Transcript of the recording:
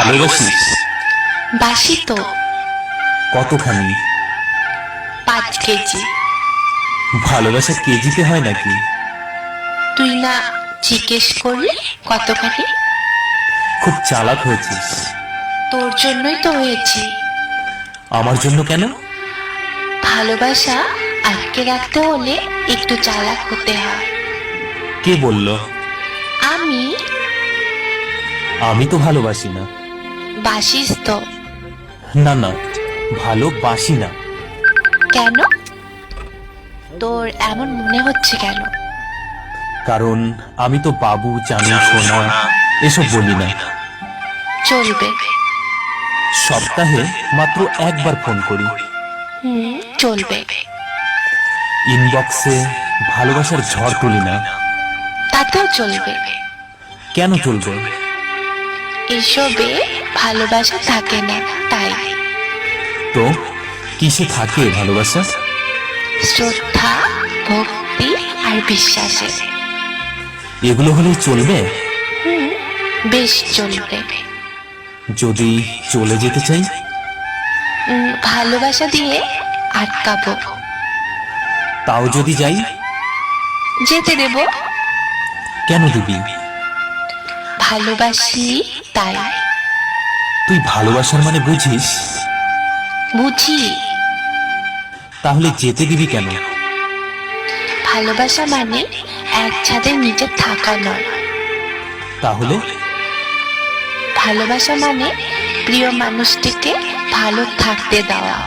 ভালোবাসিস? বাসি তো। কতখানি? 5 কেজি। ভালোবাসা কেজিতে হয় নাকি? তুই না জিজ্ঞেস করলি কতখানি? খুব চালাক হয়েছিস। তোর জন্যই তো হয়েছি। আমার জন্য কেন? ভালোবাসা আটকে রাখতে হলে একটু চালাক হতে হয়। কে বলল? আমি। আমি তো ভালোবাসি না। বাসিস তো। না না, ভালোবাসি না। কেন? তোর এমন মনে হচ্ছে কেন? কারণ আমি তো বাবু, জানু, সোনা এসব বলি না। চলবে। সপ্তাহে মাত্র একবার ফোন করি। চলবে। ইনবক্সে ভালোবাসার ঝড় তুলি না। তাতেও চলবে। কেন চলবে? এসবে ভালোবাসা থাকে না, তাই। তো কিসে থাকে ভালোবাসা? শ্রদ্ধা, ভক্তি আর বিশ্বাসে। এগুলো হলেই চলবে? বেশ চলবে। যদি চলে যেতে চাই? ভালোবাসা দিয়ে আটকাবো। তাও যদি যাই? যেতে দেব। কেন দিবি? ভালোবাসি তাই। তুই ভালোবাসার মানে বুঝিস? বুঝি। তাহলে যেতে দিবি কেন? ভালোবাসা মানে এক ছাদের নিচে থাকা নয়। তাহলে? ভালোবাসা মানে প্রিয় মানুষটিকে ভালো থাকতে দেওয়া।